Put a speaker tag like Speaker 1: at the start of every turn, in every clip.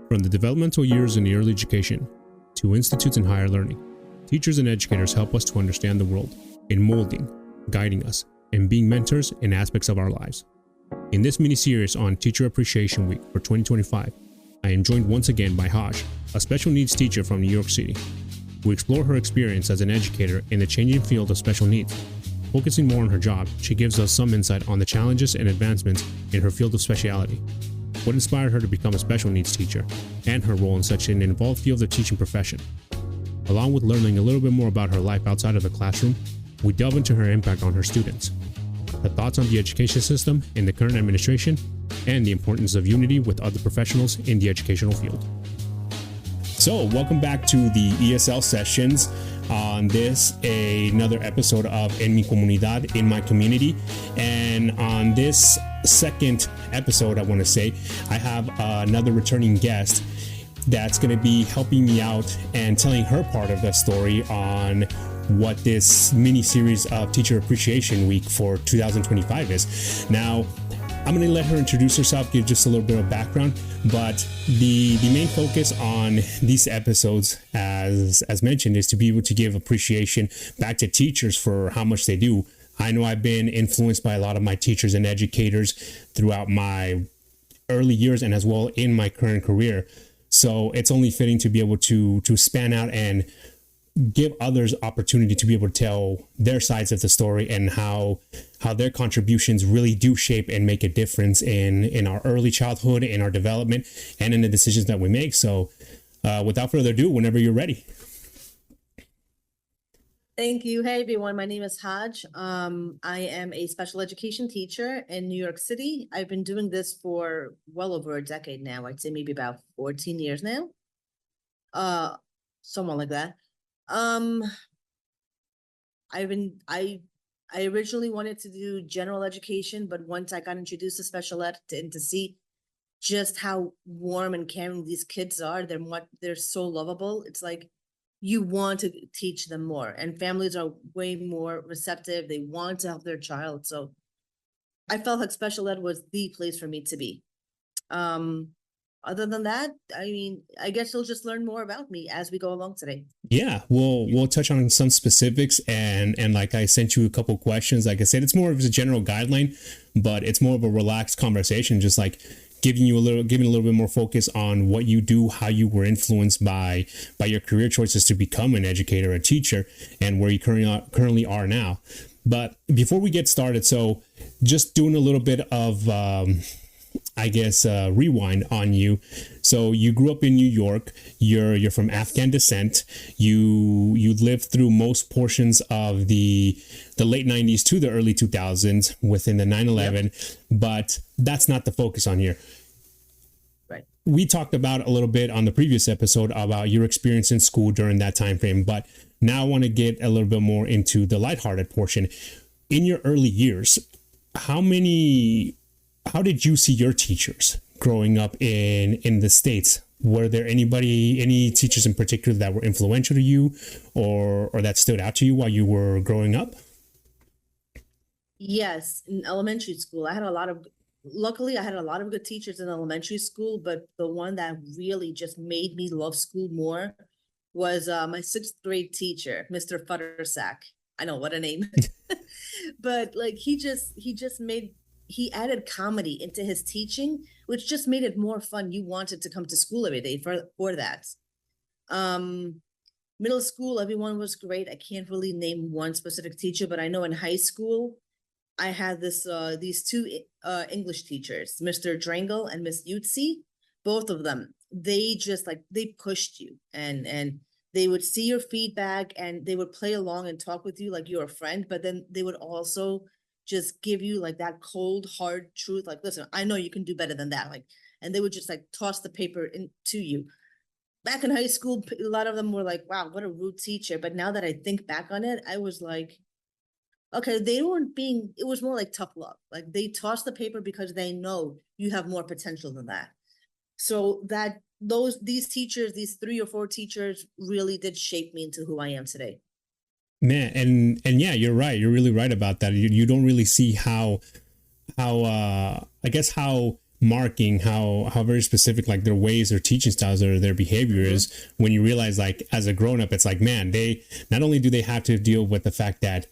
Speaker 1: From the developmental years in early education to institutes and higher learning, teachers and educators help us to understand the world in molding, guiding us, and being mentors in aspects of our lives. In this mini-series on Teacher Appreciation Week for 2025, I am joined once again by Haaj, a special needs teacher from New York City. We explore her experience as an educator in the changing field of special needs. Focusing more on her job, she gives us some insight on the challenges and advancements in her field of speciality, what inspired her to become a special needs teacher, and her role in such an involved field of teaching profession. Along with learning a little bit more about her life outside of the classroom, we delve into her impact on her students, her thoughts on the education system in the current administration, and the importance of unity with other professionals in the educational field. So, welcome back to the ESL sessions. On this, another episode of En mi Comunidad, in my community. And on this second episode, I want to say, I have another returning guest that's going to be helping me out and telling her part of the story on what this mini series of Teacher Appreciation Week for 2025 is. Now, I'm going to let her introduce herself, give just a little bit of background, but the main focus on these episodes, as mentioned, is to be able to give appreciation back to teachers for how much they do. I know I've been influenced by a lot of my teachers and educators throughout my early years and as well in my current career. So it's only fitting to be able to span out and give others opportunity to be able to tell their sides of the story and how their contributions really do shape and make a difference in our early childhood, in our development, and in the decisions that we make. So without further ado, whenever you're ready.
Speaker 2: Thank you. Hey, everyone. My name is Haaj. I am a special education teacher in New York City. I've been doing this for well over a decade now. I'd say maybe about 14 years now. Somewhere like that. I originally wanted to do general education, but once I got introduced to special ed and to see just how warm and caring these kids are, they're so lovable. It's like you want to teach them more, and families are way more receptive. They want to help their child. So I felt like special ed was the place for me to be. Other than that, I mean, I guess you'll just learn more about me as we go along today.
Speaker 1: Yeah, we'll touch on some specifics, and like I sent you a couple questions. Like I said, it's more of a general guideline, but it's more of a relaxed conversation, just like giving a little bit more focus on what you do, how you were influenced by your career choices to become an educator, a teacher, and where you currently are now. But before we get started, so just doing a little bit of rewind on you. So you grew up in New York. You're from Afghan descent. You lived through most portions of the late 90s to the early 2000s within the 9/11, yep. But that's not the focus on here.
Speaker 2: Right.
Speaker 1: We talked about a little bit on the previous episode about your experience in school during that time frame, but now I want to get a little bit more into the lighthearted portion. In your early years, how did you see your teachers growing up in the States? Were there any teachers in particular that were influential to you or that stood out to you while you were growing up?
Speaker 2: Yes, in elementary school, luckily I had a lot of good teachers in elementary school, but the one that really just made me love school more was my 6th grade teacher, Mr. Futtersack. I know, what a name. But like he added comedy into his teaching, which just made it more fun. You wanted to come to school every day for that. Middle school, everyone was great. I can't really name one specific teacher, but I know in high school, I had these two English teachers, Mr. Drangle and Miss Utsi. Both of them, they pushed you and they would see your feedback and they would play along and talk with you like you're a friend, but then they would also just give you like that cold, hard truth. Like, listen, I know you can do better than that. Like, and they would just like toss the paper into you. Back in high school, a lot of them were like, wow, what a rude teacher. But now that I think back on it, I was like, okay, it was more like tough love. Like they toss the paper because they know you have more potential than that. So these teachers, these 3 or 4 teachers really did shape me into who I am today.
Speaker 1: Man, and yeah, you're right. You're really right about that. You don't really see how marking how very specific like their ways, their teaching styles, or their behavior is, when you realize like as a grown up, it's like, man, they not only do they have to deal with the fact that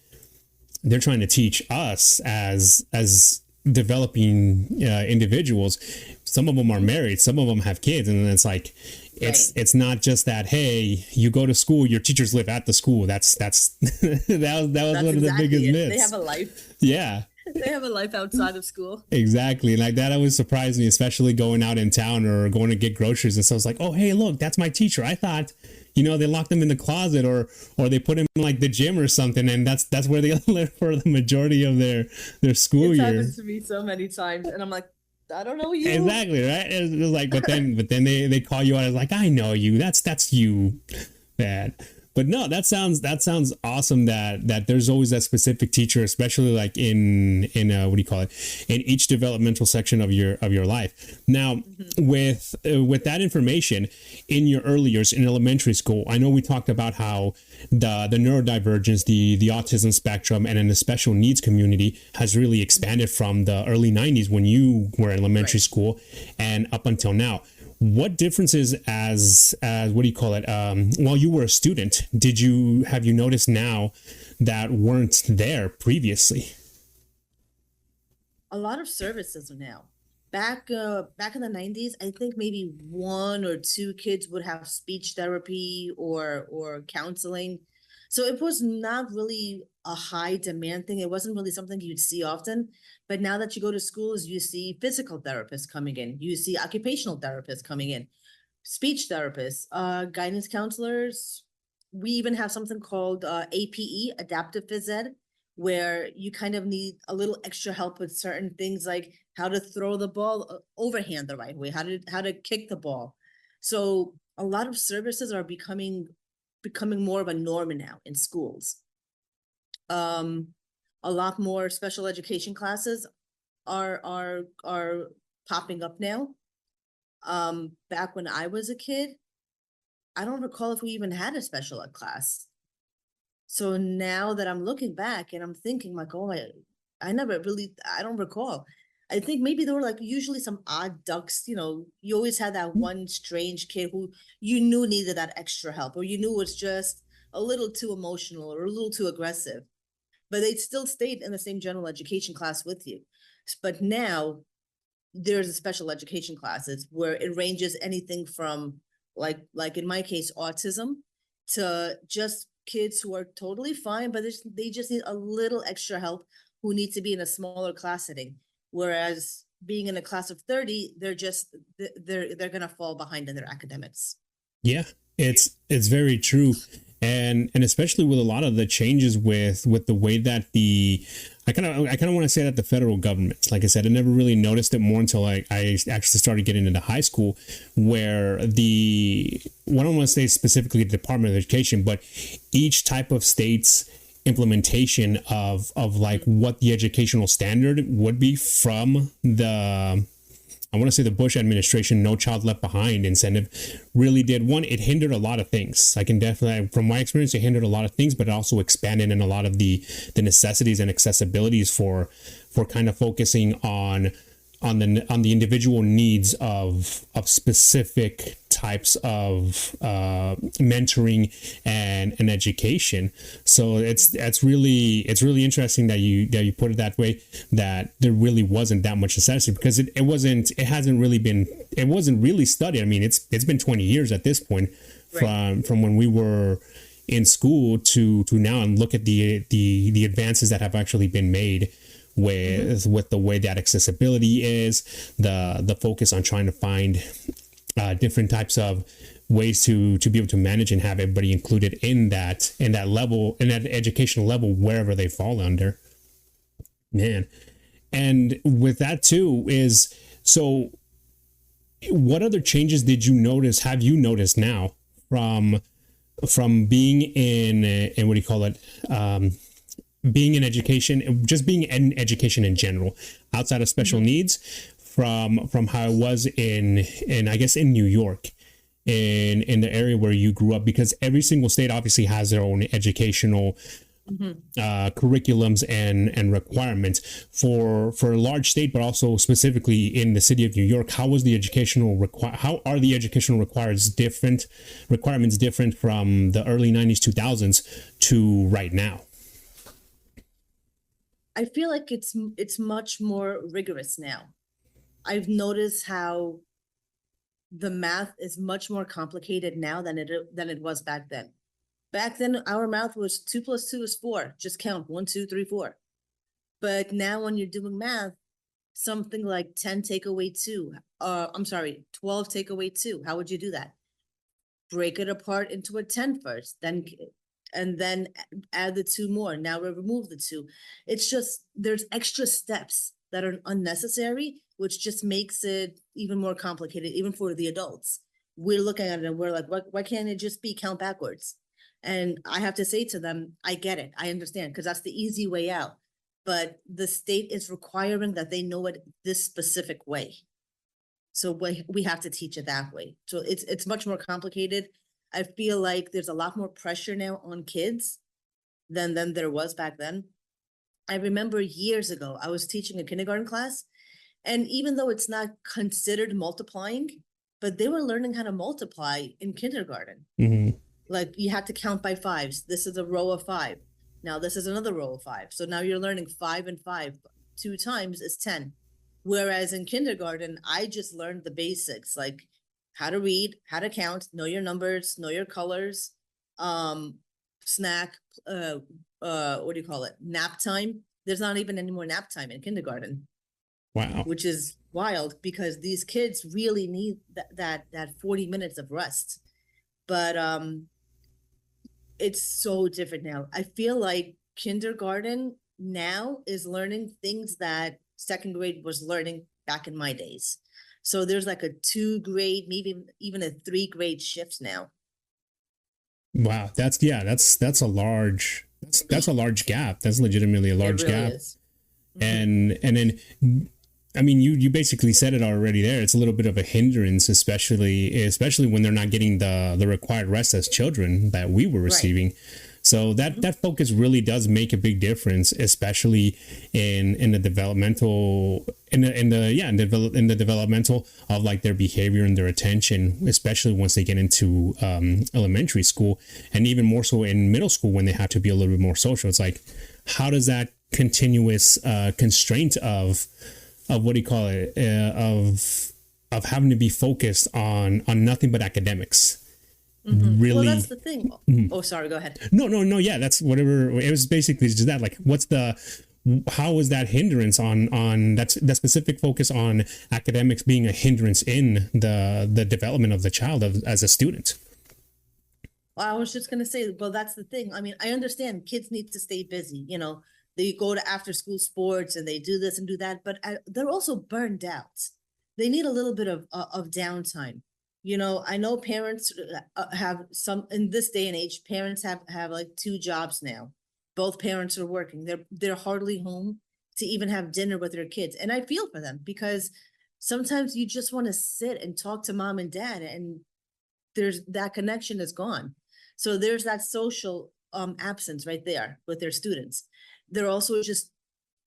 Speaker 1: they're trying to teach us as developing individuals. Some of them are married, some of them have kids, and then it's like it's not just that, hey, you go to school, your teachers live at the school. That's that was one of the biggest myths.
Speaker 2: They have a life.
Speaker 1: Yeah.
Speaker 2: They have a life outside of school.
Speaker 1: Exactly. Like that always surprised me, especially going out in town or going to get groceries. And so it's like, oh, hey, look, that's my teacher. I thought, they locked them in the closet or they put him in like the gym or something. And that's where they live for the majority of their school year.
Speaker 2: It's happened to me so many times. And I'm like, I don't know you.
Speaker 1: Exactly. Right. It's like, but then they call you out as like, I know you. That's you. Bad. But no, that sounds awesome that there's always that specific teacher, especially like in what do you call it, in each developmental section of your life. Now, with that information in your early years in elementary school, I know we talked about how the neurodivergence, the autism spectrum, and in the special needs community has really expanded from the early 90s when you were in elementary school and up until now. What differences as what do you call it? While you were a student, have you noticed now that weren't there previously?
Speaker 2: A lot of services are now. Back in the 90s, I think maybe 1 or 2 kids would have speech therapy or counseling. So it was not really a high demand thing. It wasn't really something you'd see often. But now that you go to schools, you see physical therapists coming in. You see occupational therapists coming in, speech therapists, guidance counselors. We even have something called APE, adaptive phys ed, where you kind of need a little extra help with certain things like how to throw the ball overhand the right way, how to kick the ball. So a lot of services are becoming more of a norm now in schools. A lot more special education classes are popping up now. Back when I was a kid, I don't recall if we even had a special ed class. So now that I'm looking back and I'm thinking like, oh, I don't recall. I think maybe there were like usually some odd ducks, you always had that one strange kid who you knew needed that extra help, or you knew was just a little too emotional or a little too aggressive. But they still stayed in the same general education class with you. But now there's special education classes where it ranges anything from like in my case, autism, to just kids who are totally fine, but they just need a little extra help, who need to be in a smaller class setting. Whereas being in a class of 30, they're going to fall behind in their academics.
Speaker 1: Yeah, it's very true. And especially with a lot of the changes with the way that I kind of want to say that the federal government, like I said, I never really noticed it more until I actually started getting into high school, where I don't want to say specifically the Department of Education, but each type of state's implementation of like what the educational standard would be from I want to say the Bush administration, No Child Left Behind incentive really did. One, it hindered a lot of things. I can definitely, from my experience, it hindered a lot of things, but it also expanded in a lot of the necessities and accessibilities for kind of focusing on the individual needs of specific types of mentoring and education. So it's really interesting that you put it that way, that there really wasn't that much necessity, because it wasn't really studied. I mean, it's been 20 years at this point, right, from when we were in school to now, and look at the advances that have actually been made with the way that accessibility is, the focus on trying to find different types of ways to be able to manage and have everybody included in that level, in that educational level, wherever they fall under. Man. And with that too is, so what other changes have you noticed now from being in what do you call it? Being in education, just being in education in general, outside of special needs, from how it was in I guess in New York, in the area where you grew up, because every single state obviously has their own educational curriculums and requirements for a large state, but also specifically in the city of New York. How are the educational requirements different from the early 90s, 2000s to right now?
Speaker 2: I feel like it's much more rigorous now. I've noticed how the math is much more complicated now than it was back then. Back then, our math was 2 + 2 is 4. Just count 1, 2, 3, 4. But now when you're doing math, something like 10 take away 2. 12 take away 2. How would you do that? Break it apart into a 10 first, and then add the 2 more. Now we remove the 2. It's just there's extra steps that are unnecessary, which just makes it even more complicated, even for the adults. We're looking at it and we're like, why can't it just be count backwards? And I have to say to them, I get it. I understand, because that's the easy way out. But the state is requiring that they know it this specific way. So we have to teach it that way. So it's much more complicated. I feel like there's a lot more pressure now on kids than there was back then. I remember years ago, I was teaching a kindergarten class, and even though it's not considered multiplying, but they were learning how to multiply in kindergarten.
Speaker 1: Mm-hmm.
Speaker 2: Like you had to count by 5s. This is a row of 5. Now this is another row of 5. So now you're learning 5 and 5. 2 times is 10. Whereas in kindergarten, I just learned the basics, like how to read, how to count, know your numbers, know your colors, snack, what do you call it? Nap time. There's not even any more nap time in kindergarten.
Speaker 1: Wow.
Speaker 2: Which is wild, because these kids really need that 40 minutes of rest. But it's so different now. I feel like kindergarten now is learning things that second grade was learning back in my days. So there's like a 2 grade, maybe even a 3 grade shift now.
Speaker 1: Wow, that's a large gap. That's legitimately a large gap.
Speaker 2: Is.
Speaker 1: And then, I mean, you basically said it already there. It's a little bit of a hindrance, especially when they're not getting the required rest as children that we were receiving. Right. So that focus really does make a big difference, especially in the developmental developmental of like their behavior and their attention, especially once they get into elementary school, and even more so in middle school when they have to be a little bit more social. It's like, how does that continuous constraint of what do you call it, of having to be focused on nothing but academics? Really, well,
Speaker 2: that's the thing. Oh, sorry, go ahead.
Speaker 1: No, yeah, that's whatever. It was basically just that, like, how is that hindrance on that specific focus on academics being a hindrance in the development of the child as a student?
Speaker 2: Well, I was just gonna say, well, that's the thing. I mean, I understand kids need to stay busy, they go to after school sports and they do this and do that, but they're also burned out. They need a little bit of downtime. I know parents have some, in this day and age, parents have like 2 jobs now. Both parents are working. They're hardly home to even have dinner with their kids. And I feel for them, because sometimes you just want to sit and talk to mom and dad, and there's that connection is gone. So there's that social absence right there with their students. They're also just,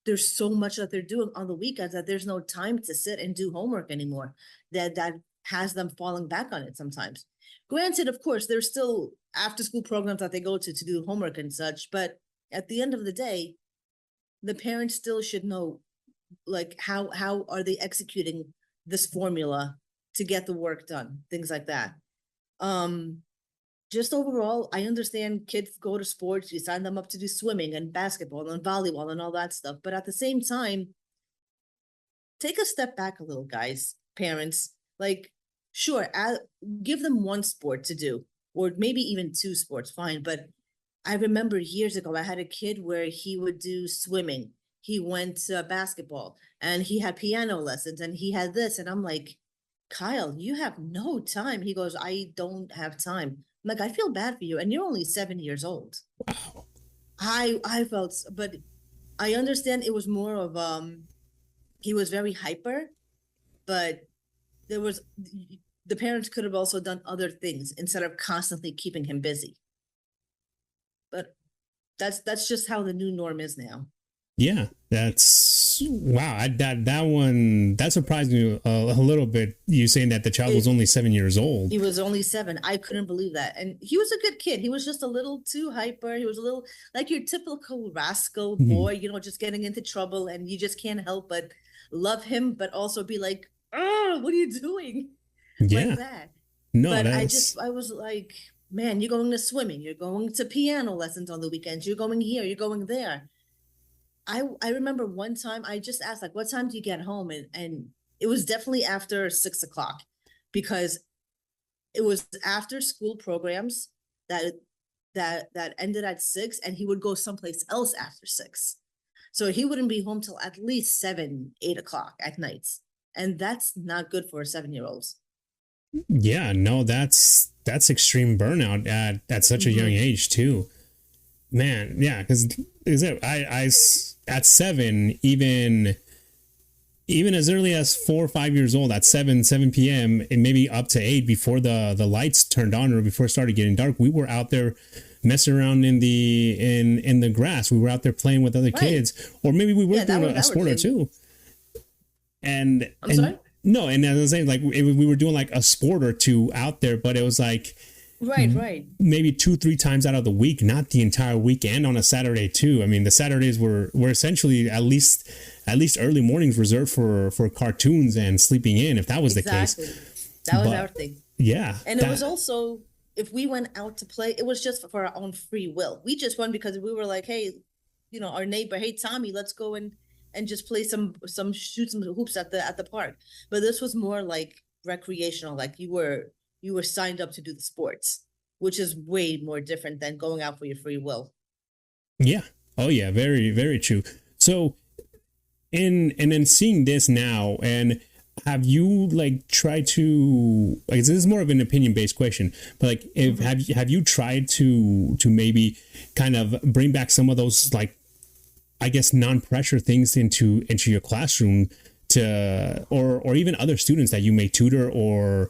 Speaker 2: there's so much that they're doing on the weekends that there's no time to sit and do homework anymore. That has them falling back on it sometimes. Granted, of course, there's still after school programs that they go to do homework and such, but at the end of the day, the parents still should know, like, how are they executing this formula to get the work done, things like that. Just overall, I understand kids go to sports, you sign them up to do swimming and basketball and volleyball and all that stuff, but at the same time, take a step back a little, guys, parents. Like, sure, give them 1 sport to do, or maybe even 2 sports, fine. But I remember years ago, I had a kid where he would do swimming. He went to basketball, and he had piano lessons, and he had this. And I'm like, Kyle, you have no time. He goes, I don't have time. I'm like, I feel bad for you. And you're only 7 years old.
Speaker 1: Wow.
Speaker 2: I felt, but I understand it was more of, he was very hyper, but the parents could have also done other things instead of constantly keeping him busy. But That's just how the new norm is now.
Speaker 1: Yeah, that's wow. That surprised me a little bit. You saying that the child was only 7 years old.
Speaker 2: He was only 7. I couldn't believe that. And he was a good kid. He was just a little too hyper. He was a little like your typical rascal boy, you know, just getting into trouble, and you just can't help but love him, but also be like, oh, what are you doing?
Speaker 1: Yeah.
Speaker 2: Like that.
Speaker 1: No,
Speaker 2: but I was like, man, you're going to swimming, you're going to piano lessons on the weekends, you're going here, you're going there. I remember one time I just asked, like, what time do you get home? And it was definitely after 6 o'clock, because it was after school programs that ended at 6, and he would go someplace else after 6. So he wouldn't be home till at least 7, 8 o'clock at nights. And that's not good for a 7-year-old.
Speaker 1: Yeah, no, that's extreme burnout at such a young age too. Man, yeah, because I at 7, even as early as 4 or 5 years old, at 7 p.m. and maybe up to 8, before the lights turned on or before it started getting dark, we were out there messing around in the grass. We were out there playing with other kids, or maybe we were doing a sport or two. And
Speaker 2: I'm sorry?
Speaker 1: No, and as I was saying, like we were doing like a sport or two out there, but it was like
Speaker 2: right,
Speaker 1: maybe 2-3 times out of the week, not the entire weekend, on a Saturday too. I mean, the Saturdays were essentially at least early mornings reserved for cartoons and sleeping in, if that was the case.
Speaker 2: That was our thing.
Speaker 1: Yeah,
Speaker 2: and it was also, if we went out to play, it was just for our own free will. We just went because we were like, hey, you know, our neighbor, hey Tommy, let's go and just play shoot some hoops at the park. But this was more like recreational, like you were signed up to do the sports, which is way more different than going out for your free will.
Speaker 1: Yeah. Oh yeah, very, very true. So and then seeing this now, and have you like tried to, like, this is more of an opinion based question, but like if have you tried to maybe kind of bring back some of those, like, I guess, non-pressure things into your classroom, to or even other students that you may tutor or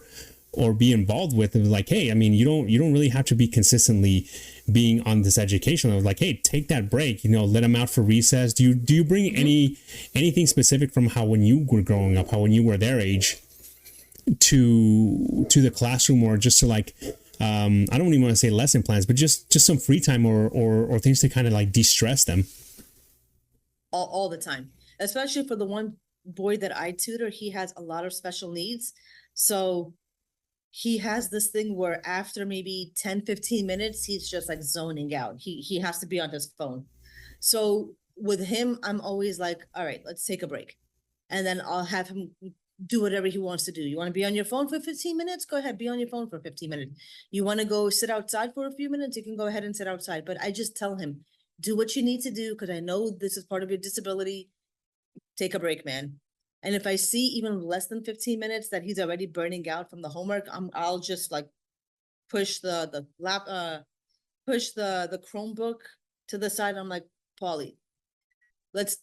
Speaker 1: be involved with, and like, hey, I mean, you don't really have to be consistently being on this education level. Like, hey, take that break, you know, let them out for recess. Do you bring anything specific from how when you were growing up, how when you were their age, to the classroom, or just to like, I don't even want to say lesson plans, but just some free time or things to kind of like de-stress them?
Speaker 2: All the time, especially for the one boy that I tutor. He has a lot of special needs, so he has this thing where after maybe 10-15 minutes, he's just like zoning out. He has to be on his phone. So with him, I'm always like, all right, let's take a break, and then I'll have him do whatever he wants to do. You want to be on your phone for 15 minutes? Go ahead, be on your phone for 15 minutes. You want to go sit outside for a few minutes? You can go ahead and sit outside. But I just tell him, do what you need to do, because I know this is part of your disability. Take a break, man. And if I see even less than 15 minutes that he's already burning out from the homework, I'll just like push the Chromebook to the side. I'm like, Paulie, let's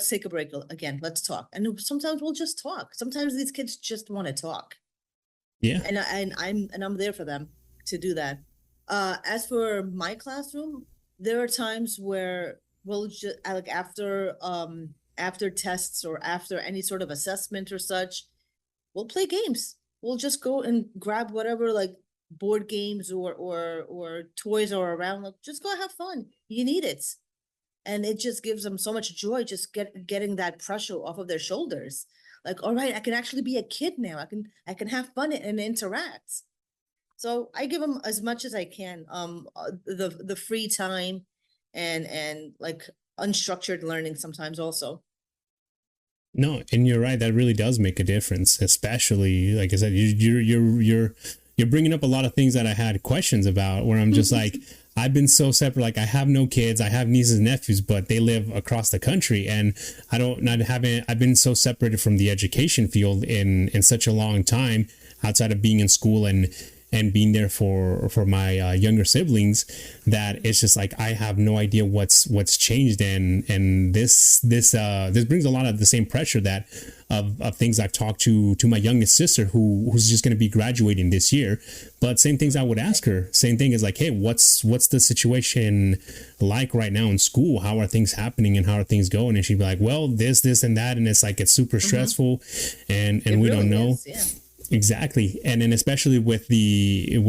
Speaker 2: take a break again. Let's talk. And sometimes we'll just talk. Sometimes these kids just want to talk.
Speaker 1: Yeah.
Speaker 2: And I'm there for them to do that. As for my classroom, there are times where we'll just, like, after tests or after any sort of assessment or such, we'll play games. We'll just go and grab whatever, like, board games or toys are around. Like, just go have fun. You need it. And it just gives them so much joy, just getting that pressure off of their shoulders. Like, all right, I can actually be a kid now. I can have fun and interact. So I give them as much as I can, the free time and like unstructured learning sometimes also.
Speaker 1: No, and you're right. That really does make a difference, especially, like I said, you're bringing up a lot of things that I had questions about, where I'm just like, I've been so separate. Like, I have no kids. I have nieces and nephews, but they live across the country, and I've been so separated from the education field in such a long time, outside of being in school and and being there for my younger siblings, that it's just like I have no idea what's changed, and this brings a lot of the same pressure that of things I've talked to my youngest sister who's just going to be graduating this year. But same things I would ask her. Same thing is like, hey, what's the situation like right now in school? How are things happening and how are things going? And she'd be like, well, this and that, and it's like it's super stressful, and we really don't know. Yeah. Exactly. And then especially with the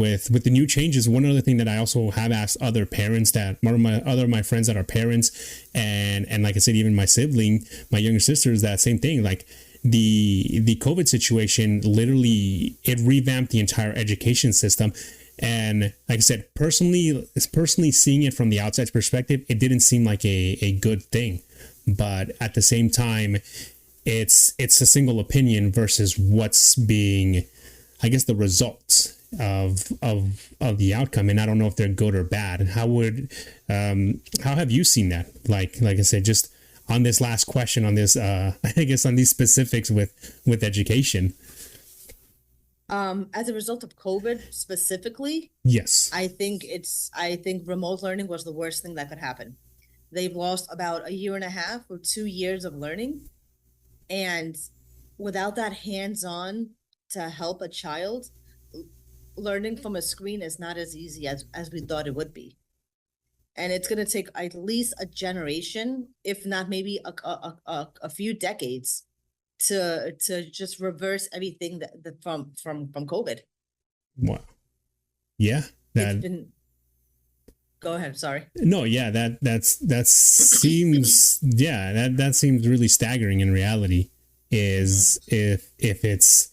Speaker 1: new changes, one other thing that I also have asked other parents, that one of my friends that are parents, and like I said, even my younger sister, is that same thing. Like the COVID situation, literally it revamped the entire education system. And like I said, personally seeing it from the outside perspective, it didn't seem like a good thing. But at the same time, it's a single opinion versus what's being, I guess, the results of the outcome. And I don't know if they're good or bad. And how have you seen that? Like I said, just on this last question, on this, I guess on these specifics with education.
Speaker 2: As a result of COVID specifically,
Speaker 1: yes,
Speaker 2: I think remote learning was the worst thing that could happen. They've lost about 1.5 or 2 years of learning. And without that hands-on to help a child, learning from a screen is not as easy as we thought it would be. And it's going to take at least a generation, if not maybe a few decades, to just reverse everything that from COVID.
Speaker 1: Wow. Yeah.
Speaker 2: Go ahead. Sorry.
Speaker 1: No, yeah, that seems that seems really staggering in reality. Is if it's,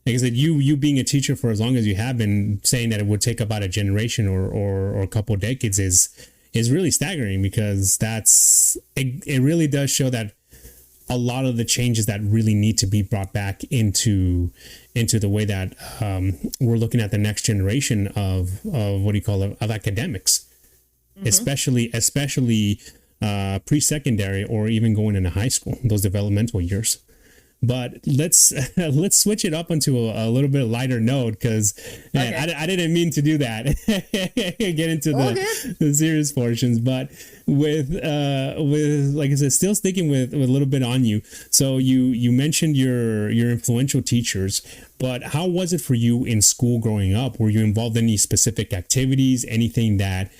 Speaker 1: like I said, you being a teacher for as long as you have been, saying that it would take about a generation or a couple of decades is really staggering, because it really does show that a lot of the changes that really need to be brought back into the way that we're looking at the next generation of what do you call it, of academics, especially pre-secondary or even going into high school, those developmental years. But let's switch it up onto a little bit lighter note, because I didn't mean to do that. Get into the serious portions, but with like I said, still sticking with a little bit on you. So you mentioned your influential teachers, but how was it for you in school growing up? Were you involved in any specific activities, anything that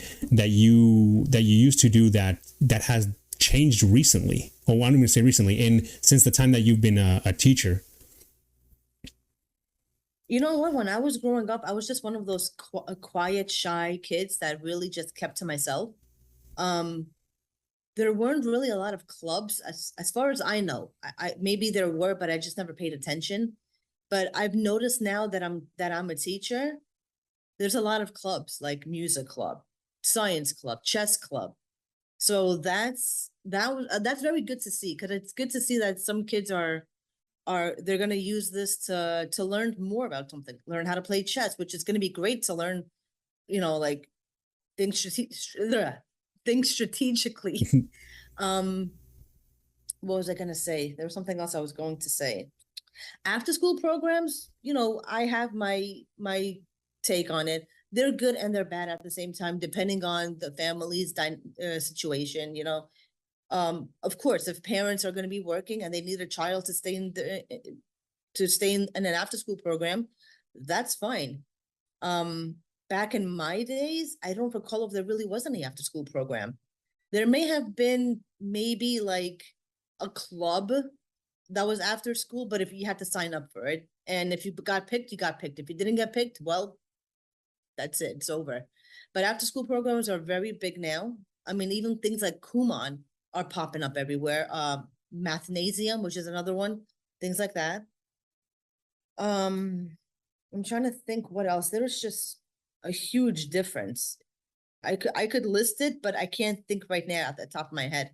Speaker 1: you used to do that has changed recently? Well, I'm going to say recently, since the time that you've been a teacher.
Speaker 2: You know what? When I was growing up, I was just one of those quiet, shy kids that really just kept to myself. There weren't really a lot of clubs, as far as I know. I maybe there were, but I just never paid attention. But I've noticed now that I'm a teacher, there's a lot of clubs, like music club, science club, chess club. So that's very good to see, because it's good to see that some kids they're going to use this to learn more about something, learn how to play chess, which is going to be great to learn, like think strategically. What was I going to say? There was something else I was going to say. After school programs, I have my take on it. They're good and they're bad at the same time, depending on the family's situation. Of course, if parents are going to be working and they need a child to stay in an after school program, that's fine. Back in my days, I don't recall if there really was any after school program. There may have been maybe like a club that was after school, but if you had to sign up for it, and if you got picked, you got picked. If you didn't get picked, well, that's it. It's over. But after school programs are very big now. I mean, even things like Kumon are popping up everywhere. Mathnasium, which is another one. Things like that. I'm trying to think what else. There's just a huge difference. I could list it, but I can't think right now at the top of my head.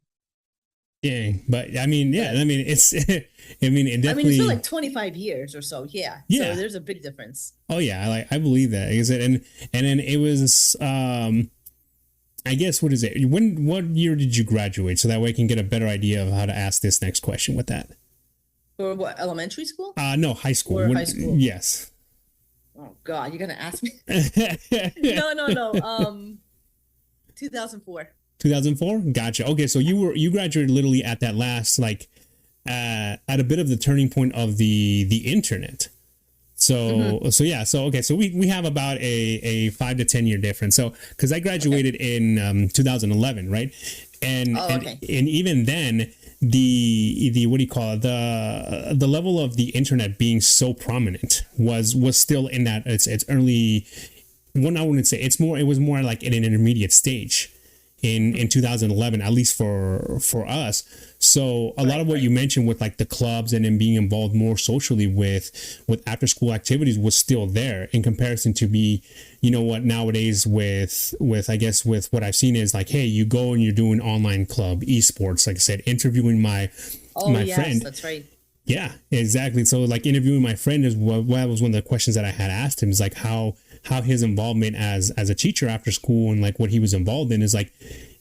Speaker 1: Yeah, but I mean, yeah, I mean, it's, it definitely.
Speaker 2: It's been like 25 years or so. Yeah. So there's a big difference.
Speaker 1: Oh yeah, I believe that. Like I said, and then it was, I guess, what is it? What year did you graduate? So that way I can get a better idea of how to ask this next question with that.
Speaker 2: For what, elementary school?
Speaker 1: No, high school.
Speaker 2: High school.
Speaker 1: Yes.
Speaker 2: Oh God, you're gonna ask me? No. 2004.
Speaker 1: 2004. Gotcha. Okay, so you graduated literally at that last like at a bit of the turning point of the internet. So yeah, so okay, so we have about a 5 to 10 year difference. So because I graduated in 2011, right? And even then, the what do you call it, the level of the internet being so prominent was still in that it's early. Well, I wouldn't say it was more like in an intermediate stage in 2011, at least for us. So a lot of what you mentioned with like the clubs and then being involved more socially with after school activities was still there in comparison to me. You know what, nowadays with I guess with what I've seen is like, hey, you go and you're doing online club esports, like I said, interviewing my friend.
Speaker 2: That's right.
Speaker 1: Yeah, exactly. So like interviewing my friend is what was one of the questions that I had asked him, is like how his involvement as a teacher after school and like what he was involved in is like,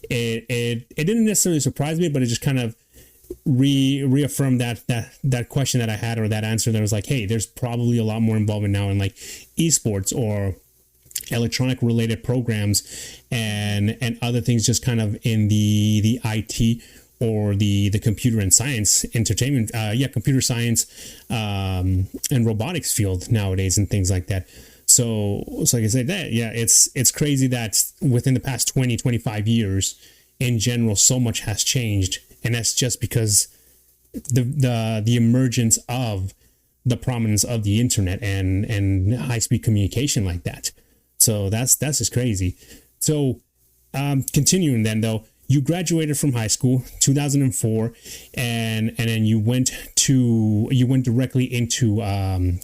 Speaker 1: it didn't necessarily surprise me, but it just kind of reaffirmed that question that I had, or that answer that was like, hey, there's probably a lot more involvement now in like esports or electronic related programs and other things, just kind of in the IT or the computer and science entertainment, computer science and robotics field nowadays and things like that. So like I said, it's crazy that within the past 20, 25 years in general, so much has changed. And that's just because the emergence of the prominence of the internet and high-speed communication like that. So that's just crazy. So continuing then though, you graduated from high school 2004 and then you went directly into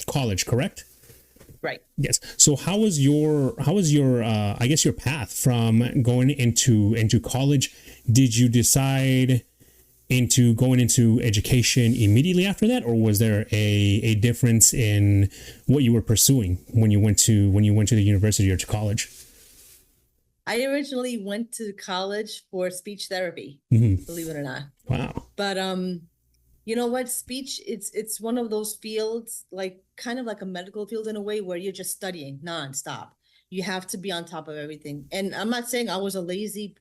Speaker 1: college, correct?
Speaker 2: Right.
Speaker 1: Yes. So how was your I guess your path from going into college? Did you decide into going into education immediately after that, or was there a difference in what you were pursuing when you went to the university or to college?
Speaker 2: I originally went to college for speech therapy, believe it or not.
Speaker 1: Wow.
Speaker 2: But you know what? Speech, it's one of those fields, like kind of like a medical field in a way, where you're just studying nonstop. You have to be on top of everything. And I'm not saying I was a lazy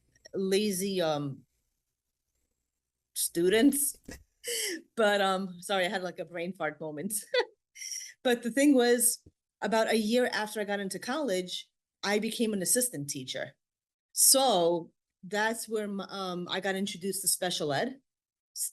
Speaker 2: student, but sorry, I had like a brain fart moment. But the thing was, about a year after I got into college, I became an assistant teacher. So that's where I got introduced to special ed.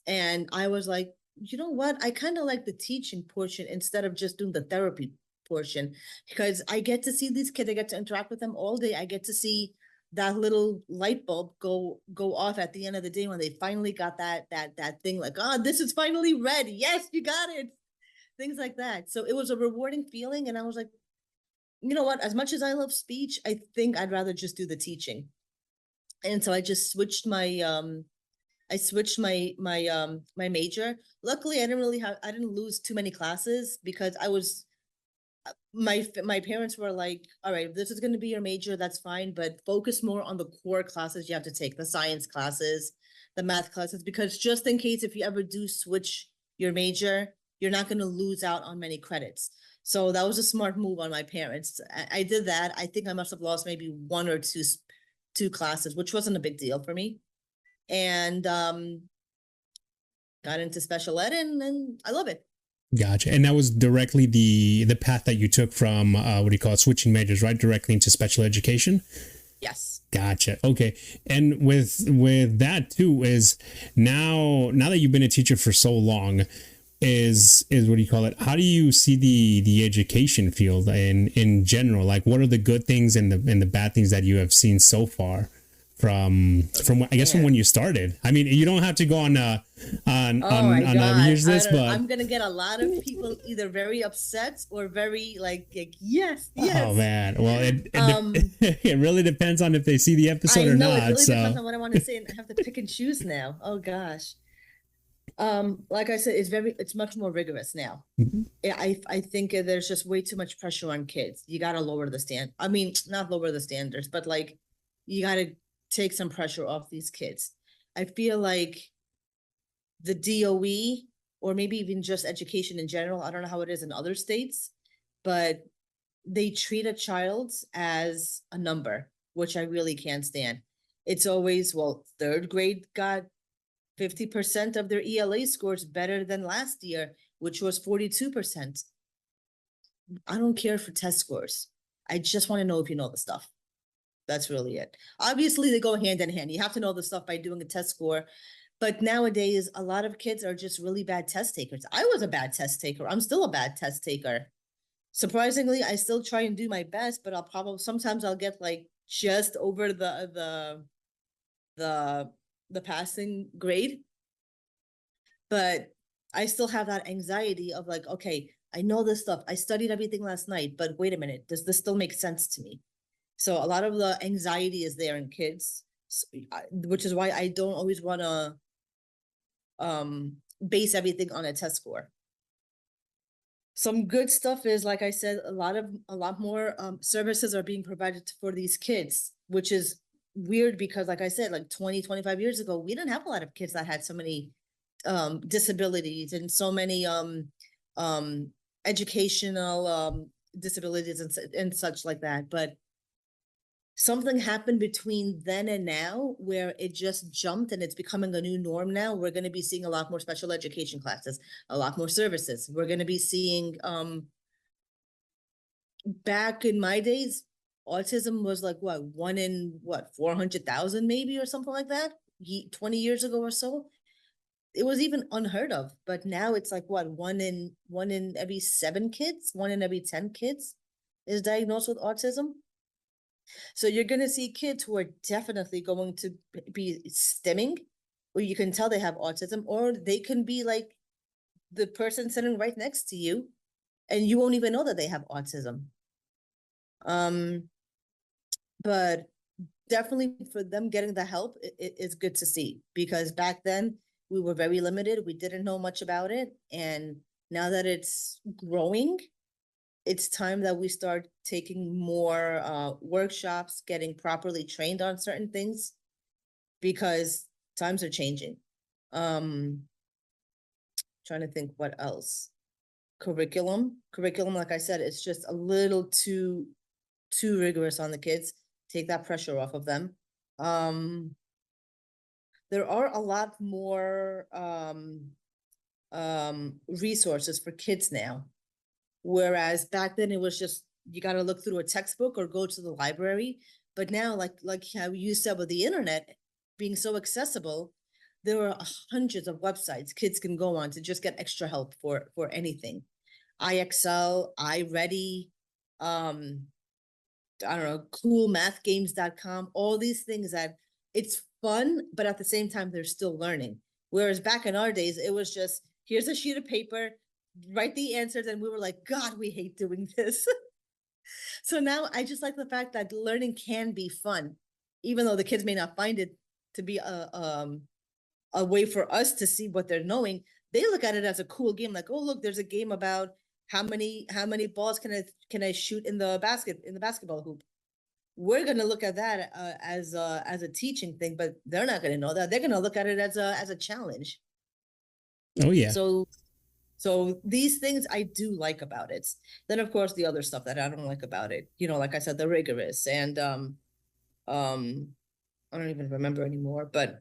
Speaker 2: And I was like, you know what? I kind of like the teaching portion instead of just doing the therapy portion, because I get to see these kids. I get to interact with them all day. I get to see that little light bulb go off at the end of the day when they finally got that thing, like, oh, this is finally red. Yes, you got it. Things like that. So it was a rewarding feeling. And I was like, you know what? As much as I love speech, I think I'd rather just do the teaching. And so I just switched my my major. Luckily, I didn't lose too many classes, because I was my parents were like, all right, this is going to be your major, that's fine, but focus more on the core classes you have to take, the science classes, the math classes, because just in case if you ever do switch your major, you're not going to lose out on many credits. So that was a smart move on my parents. I did that. I think I must have lost maybe one or two classes, which wasn't a big deal for me. And got into special ed, and I love it.
Speaker 1: Gotcha. And that was directly the path that you took from what do you call it, switching majors, right, directly into special education?
Speaker 2: Yes.
Speaker 1: Gotcha. Okay. And with that too, is now that you've been a teacher for so long, is what do you call it, how do you see the education field in general? Like, what are the good things and the bad things that you have seen so far from I guess from when you started? I mean, you don't have to go on use this, but
Speaker 2: I'm gonna get a lot of people either very upset or very like yes.
Speaker 1: Oh man, well it really depends on if they see the episode or not. It really
Speaker 2: depends on what I want to say, and I have to pick and choose now. Oh gosh. Like I said, it's much more rigorous now. I think there's just way too much pressure on kids. You got to lower the not lower the standards, but like you got to take some pressure off these kids. I feel like the DOE, or maybe even just education in general, I don't know how it is in other states, but they treat a child as a number, which I really can't stand. It's always, well, third grade got 50% of their ELA scores better than last year, which was 42%. I don't care for test scores. I just want to know if you know the stuff. That's really it. Obviously, they go hand in hand. You have to know the stuff by doing a test score. But nowadays, a lot of kids are just really bad test takers. I was a bad test taker. I'm still a bad test taker. Surprisingly, I still try and do my best, but sometimes I'll get like just over the passing grade. But I still have that anxiety of like, okay, I know this stuff. I studied everything last night, but wait a minute, does this still make sense to me? So a lot of the anxiety is there in kids, which is why I don't always want to base everything on a test score. Some good stuff is, like I said, a lot more services are being provided for these kids, which is weird because, like I said, like 20, 25 years ago, we didn't have a lot of kids that had so many disabilities and so many educational disabilities and such like that. But something happened between then and now where it just jumped and it's becoming a new norm now. We're going to be seeing a lot more special education classes, a lot more services. We're going to be seeing, back in my days, autism was like what, 1 in 400,000 maybe or something like that, 20 years ago or so. It was even unheard of, but now it's like what, 1 in every 7 kids, 1 in every 10 kids is diagnosed with autism. So you're going to see kids who are definitely going to be stimming, or you can tell they have autism, or they can be like the person sitting right next to you and you won't even know that they have autism. But definitely for them getting the help, it's good to see, because back then we were very limited. We didn't know much about it. And now that it's growing, it's time that we start taking more workshops, getting properly trained on certain things, because times are changing. Trying to think what else. Curriculum, like I said, it's just a little too rigorous on the kids. Take that pressure off of them. There are a lot more resources for kids now. Whereas back then it was just, you got to look through a textbook or go to the library. But now, like how you said, with the internet being so accessible, there are hundreds of websites kids can go on to just get extra help for anything. iExcel, iReady, I don't know, coolmathgames.com, all these things that it's fun, but at the same time, they're still learning. Whereas back in our days, it was just, here's a sheet of paper, write the answers, and we were like, God, we hate doing this. So now I just like the fact that learning can be fun, even though the kids may not find it to be a way for us to see what they're knowing. They look at it as a cool game, like, oh, look, there's a game about how many balls can I shoot in the basketball hoop. We're going to look at that as a teaching thing, but they're not going to know that. They're going to look at it as a challenge.
Speaker 1: Oh yeah.
Speaker 2: So these things I do like about it. Then of course the other stuff that I don't like about it, like I said, the rigorous and I don't even remember anymore, but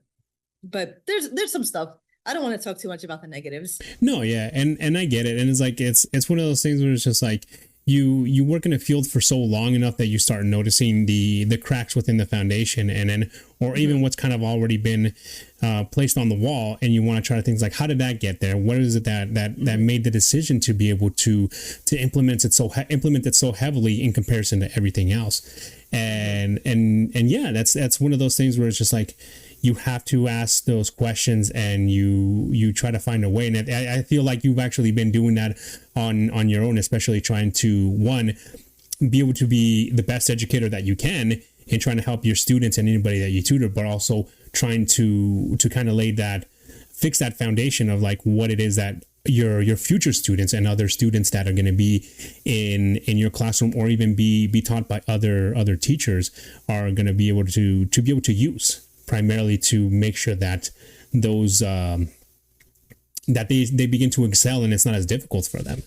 Speaker 2: there's some stuff. I don't want to talk too much about the negatives.
Speaker 1: No, yeah, and I get it, and it's like it's one of those things where it's just like you work in a field for so long enough that you start noticing the cracks within the foundation, and then or even what's kind of already been placed on the wall, and you want to try things like, how did that get there? What is it that made the decision to be able to implement it so heavily in comparison to everything else? And yeah, that's one of those things where it's just like, you have to ask those questions and you try to find a way. And I feel like you've actually been doing that on your own, especially trying to, one, be able to be the best educator that you can and trying to help your students and anybody that you tutor, but also trying to kind of fix that foundation of like what it is that your future students and other students that are going to be in your classroom or even be taught by other teachers are going to be able to use, primarily to make sure that those that they begin to excel and it's not as difficult for them.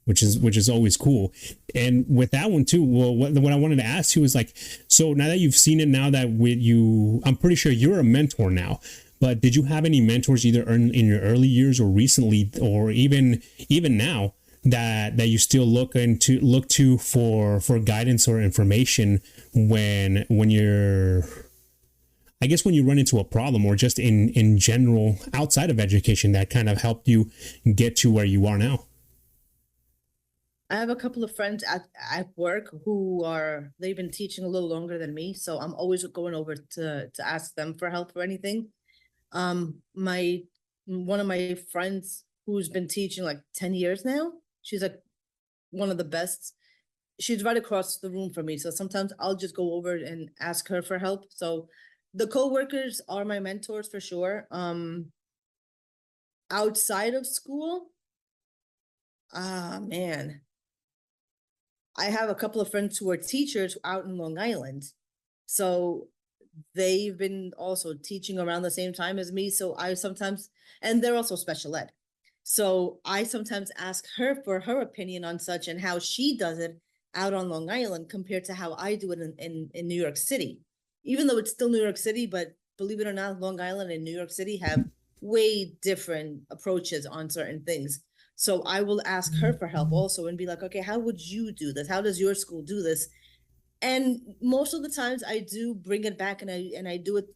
Speaker 1: which is always cool. And with that one too, well, what I wanted to ask you is like, so now that you've seen it, now that with you, I'm pretty sure you're a mentor now. But did you have any mentors either in your early years or recently, or even now that you still look to for guidance or information when you're, I guess, when you run into a problem, or just in general outside of education, that kind of helped you get to where you are now?
Speaker 2: I have a couple of friends at work they've been teaching a little longer than me, so I'm always going over to ask them for help or anything. My one of my friends who's been teaching like 10 years now, she's like one of the best. She's right across the room from me, so sometimes I'll just go over and ask her for help. So the co-workers are my mentors for sure. Outside of school, man, I have a couple of friends who are teachers out in Long Island. So they've been also teaching around the same time as me. So I sometimes, and they're also special ed. So I sometimes ask her for her opinion on such and how she does it out on Long Island compared to how I do it in New York City. Even though it's still New York City, but believe it or not, Long Island and New York City have way different approaches on certain things. So I will ask her for help also and be like, okay, how would you do this? How does your school do this? And most of the times I do bring it back and I do it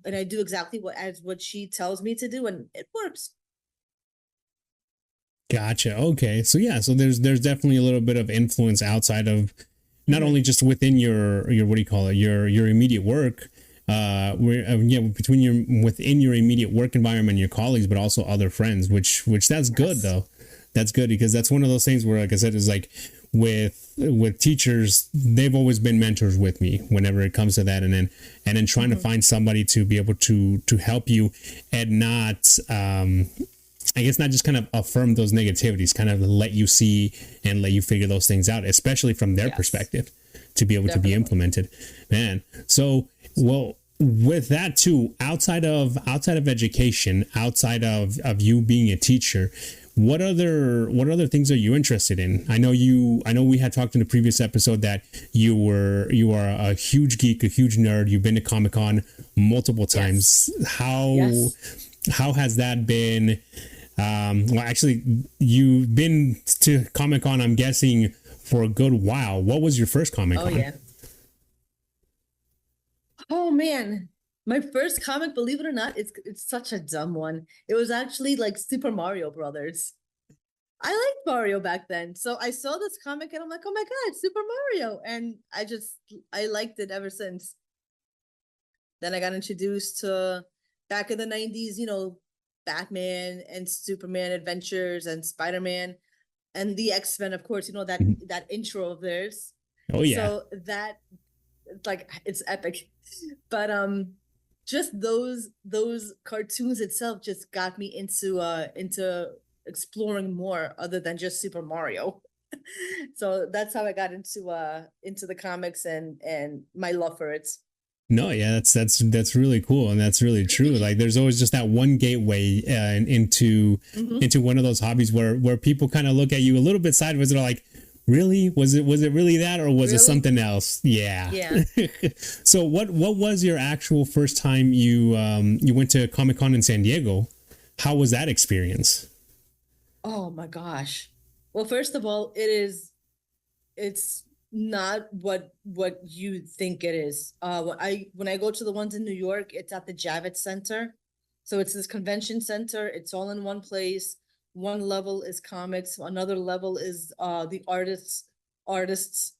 Speaker 2: and I do exactly what she tells me to do, and it works.
Speaker 1: Gotcha. Okay. So yeah, so there's definitely a little bit of influence outside of, not only just within your what do you call it, your immediate work, between within your immediate work environment, your colleagues, but also other friends, which that's good though. That's good, because that's one of those things where, like I said, is like with teachers, they've always been mentors with me whenever it comes to that, and then trying to find somebody to be able to help you, and not I guess not just kind of affirm those negativities, kind of let you see and let you figure those things out, especially from their perspective, to be able to be implemented. Man, so well, with that too, outside of education, outside of you being a teacher, what other things are you interested in? I know we had talked in the previous episode that you are a huge geek, a huge nerd. You've been to Comic-Con multiple times. How has that been? Well, actually, you've been to Comic-Con, I'm guessing, for a good while. What was your first Comic-Con?
Speaker 2: Oh, yeah. Oh, man. My first comic, believe it or not, it's such a dumb one. It was actually like Super Mario Brothers. I liked Mario back then. So I saw this comic and I'm like, oh my God, Super Mario. And I liked it ever since. Then I got introduced to, back in the 90s, Batman and Superman adventures and Spider-Man and the X-Men, of course, that intro of theirs.
Speaker 1: Oh yeah.
Speaker 2: So that, like, it's epic. But just those cartoons itself just got me into exploring more other than just Super Mario. So that's how I got into the comics and my love for it.
Speaker 1: No, yeah, that's really cool, and that's really true. Like, there's always just that one gateway into one of those hobbies where people kind of look at you a little bit sideways. They're like, really? Was it really that, or was it something else? Yeah.
Speaker 2: Yeah.
Speaker 1: So what was your actual first time you went to Comic-Con in San Diego? How was that experience?
Speaker 2: Oh my gosh. Well, first of all, it's not what you think it is. When I go to the ones in New York, it's at the Javits Center. So it's this convention center. It's all in one place. One level is comics, another level is the artists,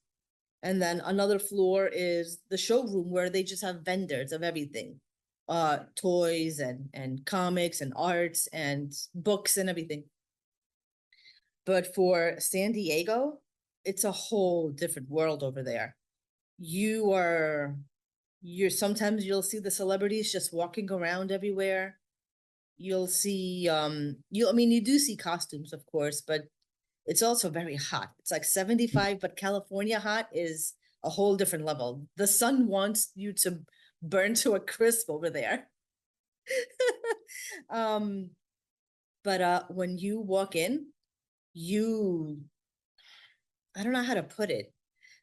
Speaker 2: and then another floor is the showroom where they just have vendors of everything. Toys and comics and arts and books and everything. But for San Diego, it's a whole different world over there. You're sometimes you'll see the celebrities just walking around everywhere. You'll see you do see costumes, of course, but it's also very hot. It's like 75, but California hot is a whole different level. The sun wants you to burn to a crisp over there. But when you walk in, you I don't know how to put it.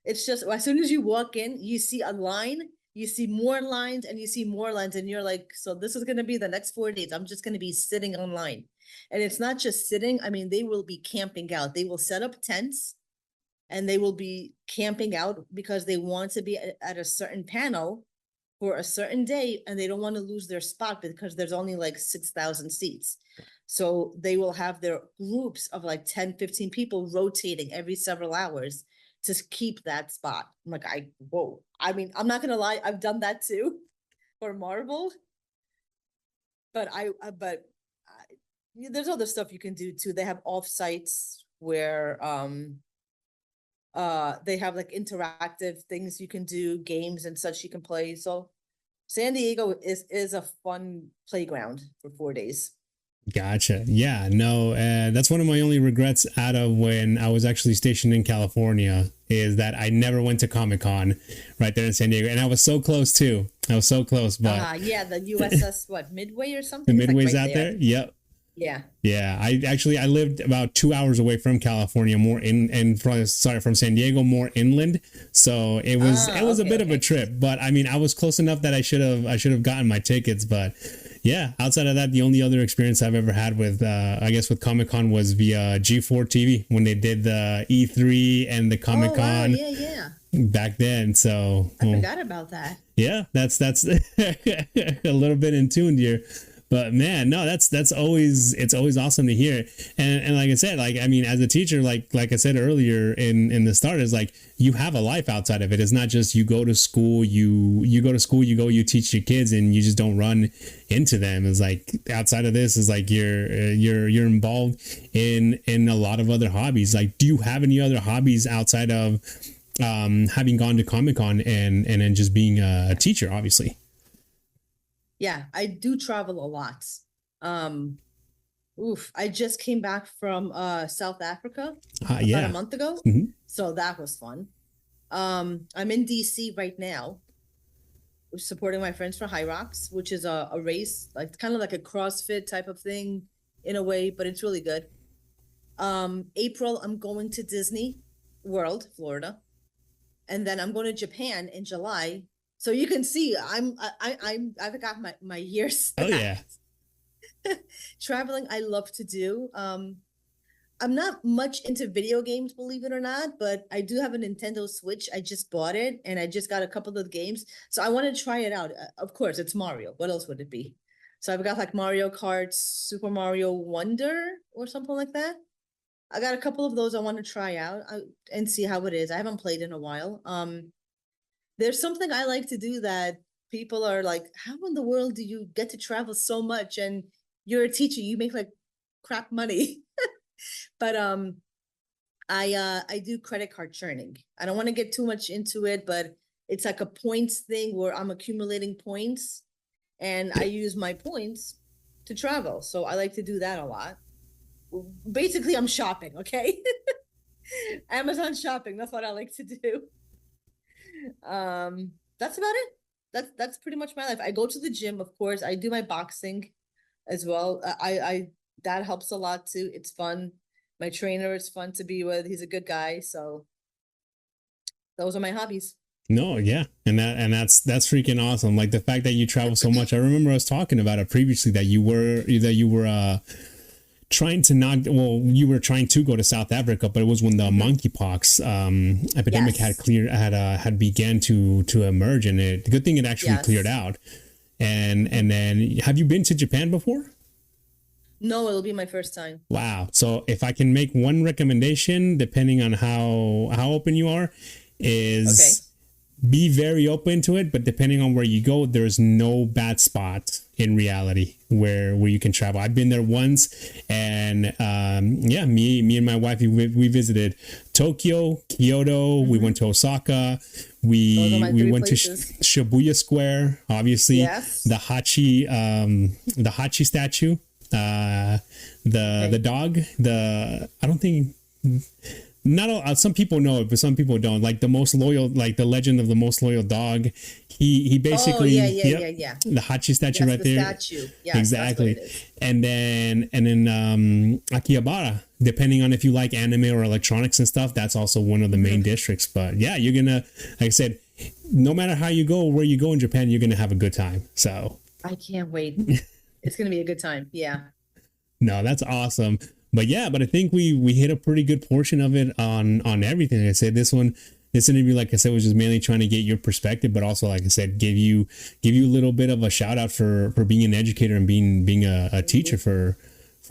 Speaker 2: It's just as soon as you walk in, you see a line, you see more lines, and you see more lines, and you're like, so this is going to be the next 4 days. I'm just going to be sitting online. And it's not just sitting. I mean, they will be camping out. They will set up tents and they will be camping out because they want to be at a certain panel for a certain day, and they don't want to lose their spot because there's only like 6,000 seats. So they will have their groups of like 10, 15 people rotating every several hours to keep that spot. I'm like, whoa. I mean, I'm not gonna lie, I've done that too for Marvel, but there's other stuff you can do too. They have offsites where they have like interactive things you can do, games and such you can play. So San Diego is a fun playground for 4 days.
Speaker 1: Gotcha. Yeah, no, that's one of my only regrets out of when I was actually stationed in California, is that I never went to Comic-Con right there in San Diego. And I was so close too. I was so close, but
Speaker 2: yeah, the USS, what, Midway or something?
Speaker 1: The Midway's like right out there. Yep.
Speaker 2: Yeah.
Speaker 1: Yeah. I lived about 2 hours away from California, from San Diego, more inland. So it was a bit of a trip, but I mean, I was close enough that I should have gotten my tickets. But yeah, outside of that, the only other experience I've ever had with, I guess with Comic-Con was via G4 TV when they did the E3 and the Comic-Con.
Speaker 2: Oh, wow. Yeah.
Speaker 1: Back then. So
Speaker 2: I forgot about that.
Speaker 1: Yeah, that's a little bit in tune here. But man, no, it's always awesome to hear. And like I said, like, I mean, as a teacher, like I said earlier in the start, is like, you have a life outside of it. It's not just you go to school, you teach your kids and you just don't run into them. It's like, outside of this is like, you're involved in a lot of other hobbies. Like, do you have any other hobbies outside of having gone to Comic-Con and then just being a teacher, obviously?
Speaker 2: Yeah, I do travel a lot. I just came back from South Africa about a month ago. Mm-hmm. So that was fun. I'm in DC right now, supporting my friends for High Rocks, which is a race, like kind of like a CrossFit type of thing in a way, but it's really good. April, I'm going to Disney World, Florida. And then I'm going to Japan in July. So you can see I've got my years.
Speaker 1: Oh yeah.
Speaker 2: Traveling I love to do. I'm not much into video games, believe it or not, but I do have a Nintendo Switch. I just bought it and I just got a couple of games. So I want to try it out. Of course, it's Mario. What else would it be? So I've got like Mario Kart, Super Mario Wonder or something like that. I got a couple of those I want to try out and see how it is. I haven't played in a while. There's something I like to do that people are like, how in the world do you get to travel so much? And you're a teacher, you make like crap money. But I do credit card churning. I don't want to get too much into it, but it's like a points thing where I'm accumulating points and I use my points to travel. So I like to do that a lot. Basically, I'm shopping, okay? Amazon shopping, that's what I like to do. That's about it. That's pretty much my life. I go to the gym, of course. I do my boxing as well. I that helps a lot too. It's fun. My trainer is fun to be with. He's a good guy. So those are my hobbies.
Speaker 1: No, yeah. And that's freaking awesome. Like the fact that you travel so much. I remember us talking about it previously, that you were trying to go to South Africa, but it was when the monkeypox epidemic had began to emerge, and the good thing it actually cleared out. And then, have you been to Japan before?
Speaker 2: No, it'll be my first time.
Speaker 1: Wow. So if I can make one recommendation, depending on how open you are, is be very open to it, but depending on where you go, there's no bad spot in reality where you can travel. I've been there once, and me and my wife, we visited Tokyo, Kyoto, we went to Osaka, we went places. To Shibuya Square, obviously, the Hachi statue, the dog, I don't think, not some people know it, but some people don't. Like the most loyal, like the legend of the most loyal dog. He basically, the Hachi statue right there. Statue. Yeah, exactly. And then Akihabara depending on if you like anime or electronics and stuff, that's also one of the main districts. But yeah, you're gonna, like I said, no matter how you go or where you go in Japan, you're gonna have a good time. So
Speaker 2: I can't wait. It's gonna be a good time. Yeah.
Speaker 1: No, that's awesome. But yeah, but I think we hit a pretty good portion of it on everything. Like I said, this interview, like I said, was just mainly trying to get your perspective, but also, like I said, give you a little bit of a shout out for being an educator and being a teacher for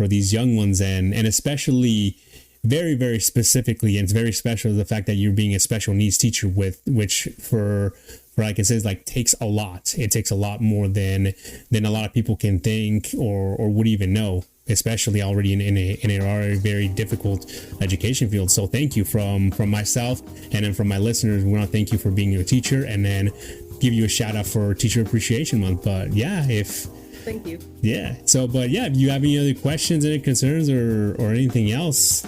Speaker 1: these young ones, and especially very, very specifically, and it's very special, the fact that you're being a special needs teacher, with which for like it says, like takes a lot. It takes a lot more than a lot of people can think or would even know, especially already in a already very difficult education field. So thank you from myself, and then from my listeners. We want to thank you for being a teacher, and then give you a shout out for Teacher Appreciation Month. But yeah,
Speaker 2: thank you.
Speaker 1: Yeah. So, but yeah, if you have any other questions, any concerns, or anything else,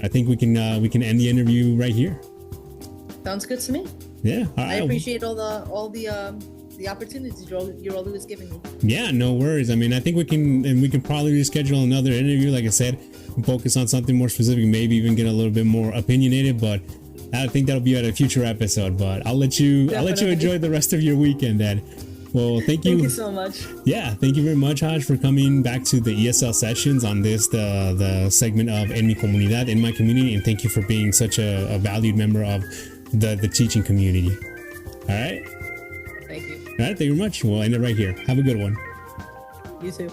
Speaker 1: I think we can end the interview right here.
Speaker 2: Sounds good to me.
Speaker 1: Yeah. All
Speaker 2: I
Speaker 1: right.
Speaker 2: appreciate all the opportunities you're always giving me.
Speaker 1: Yeah, no worries. I mean, I think we can probably reschedule another interview. Like I said, focus on something more specific, maybe even get a little bit more opinionated. But I think that'll be at a future episode. But I'll let you enjoy the rest of your weekend then. Well, thank you.
Speaker 2: Thank you so much.
Speaker 1: Yeah, thank you very much, Haaj, for coming back to the ESL sessions on this, the segment of En mi Comunidad, in my community, and thank you for being such a valued member of the teaching community. All right.
Speaker 2: Thank you.
Speaker 1: All right, thank you very much. We'll end it right here. Have a good one.
Speaker 2: You too.